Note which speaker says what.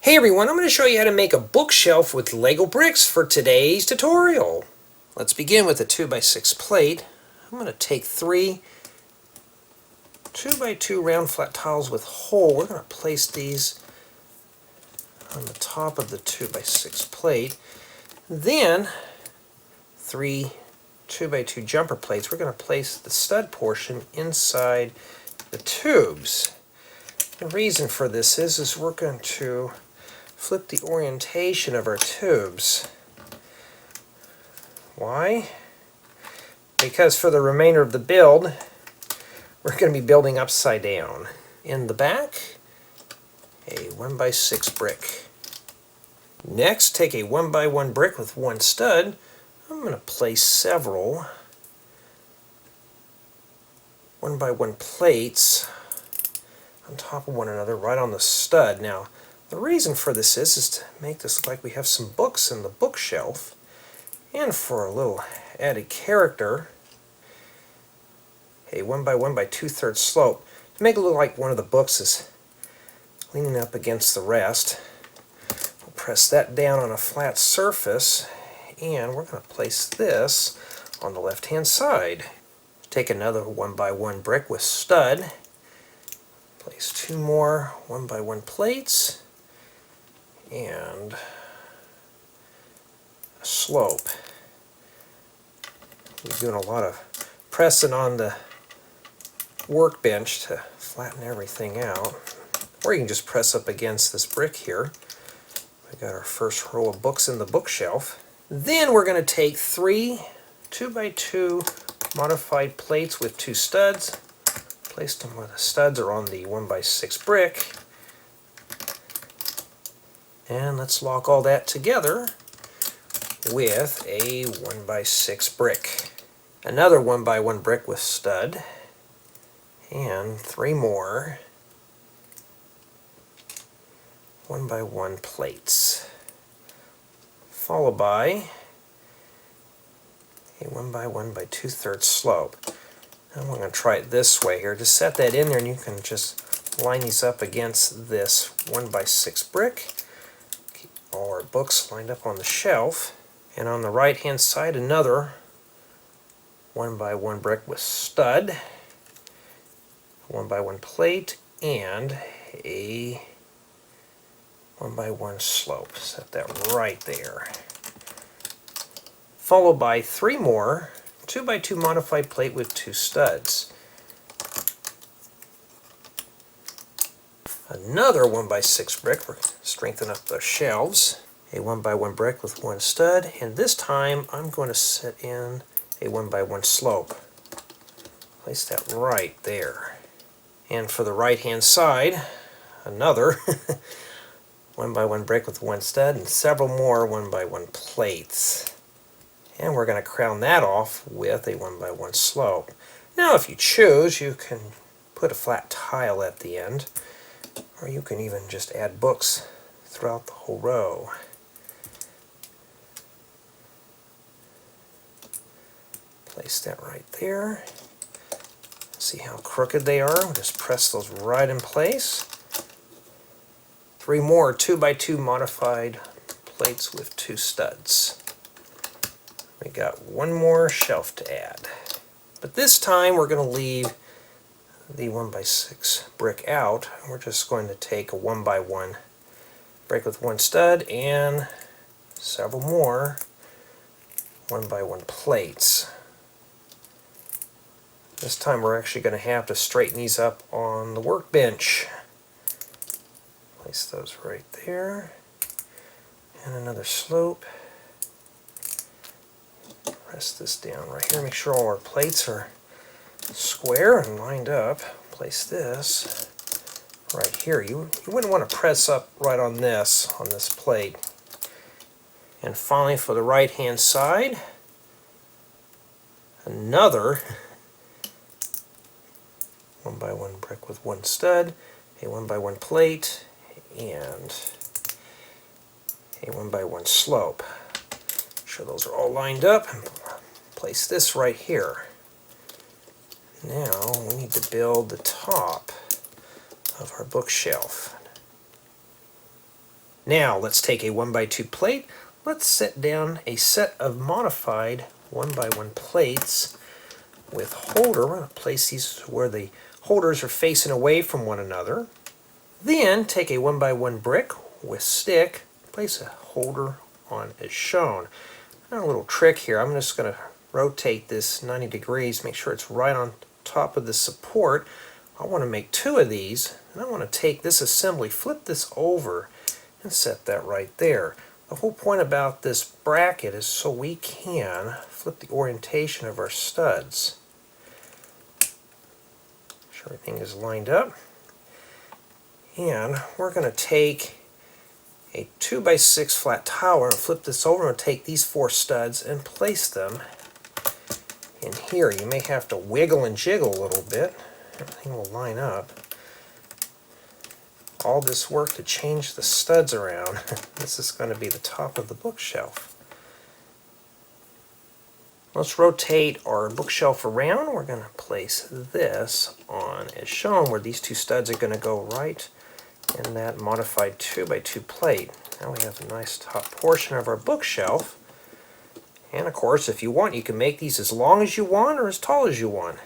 Speaker 1: Hey everyone, I'm going to show you how to make a bookshelf with Lego bricks for today's tutorial. Let's begin with a 2x6 plate. I'm going to take 3 2x2 round flat tiles with hole. We're going to place these on the top of the 2x6 plate. Then 3 2x2 jumper plates. We're going to place the stud portion inside the tubes. The reason for this is we're going to flip the orientation of our tubes. Why? Because for the remainder of the build, we're going to be building upside down. In the back, a 1x6 brick. Next, take a 1x1 brick with one stud. I'm going to place several 1x1 plates on top of one another right on the stud. Now, the reason for this is to make this look like we have some books in the bookshelf, and for a little added character, a 1x1 by 2/3 slope to make it look like one of the books is leaning up against the rest. We'll press that down on a flat surface, and we're going to place this on the left hand side. Take another 1x1 brick with stud, place 2 more 1x1 plates, and a slope. We're doing a lot of pressing on the workbench to flatten everything out. Or you can just press up against this brick here. We got our first row of books in the bookshelf. Then we're going to take 3 2x2 modified plates with 2 studs. Place them where the studs are on the 1x6 brick. And let's lock all that together with a 1x6 brick. Another 1x1 brick with stud. And 3 more 1x1 plates. Followed by a 1x1 by 2/3 slope. And we're going to try it this way here. Just set that in there and you can just line these up against this 1x6 brick. Keep all our books lined up on the shelf. And on the right hand side, another 1x1 brick with stud, 1x1 plate, and a 1x1 slope. Set that right there. Followed by 3 more 2x2 modified plate with 2 studs. Another 1x6 brick for strengthen up the shelves. A 1x1 brick with 1 stud, and this time I'm going to set in a 1x1 slope. Place that right there. And for the right hand side, another 1x1 brick with 1 stud and several more 1x1 plates. And we're going to crown that off with a 1x1 slope. Now if you choose, you can put a flat tile at the end, or you can even just add books throughout the whole row. Place that right there. See how crooked they are? We'll just press those right in place. 3 more 2x2 modified plates with 2 studs. We got 1 more shelf to add. But this time we're going to leave the 1x6 brick out. We're just going to take a 1x1 brick with 1 stud and several more 1x1 plates. This time we're actually going to have to straighten these up on the workbench. Place those right there. And another slope. Press this down right here. Make sure all our plates are square and lined up. Place this right here. You wouldn't want to press up right on this plate. And finally, for the right hand side, another 1x1 brick with 1 stud, a 1x1 plate, and a 1x1 slope. Make sure those are all lined up, and place this right here. Now we need to build the top of our bookshelf. Now let's take a 1x2 plate. Let's set down a set of modified 1x1 plates with holder. We're going to place these where the holders are facing away from one another. Then take a 1x1 brick with stick, place a holder on as shown. Now a little trick here, I'm just going to rotate this 90 degrees, make sure it's right on top of the support. I want to make two of these, and I want to take this assembly, flip this over, and set that right there. The whole point about this bracket is so we can flip the orientation of our studs. Make sure everything is lined up. And we're going to take a 2x6 flat tile and flip this over and take these four studs and place them in here. You may have to wiggle and jiggle a little bit. Everything will line up. All this work to change the studs around. This is going to be the top of the bookshelf. Let's rotate our bookshelf around. We're going to place this on as shown, where these two studs are going to go right in that modified 2x2 plate. Now we have a nice top portion of our bookshelf. And of course, if you want, you can make these as long as you want or as tall as you want.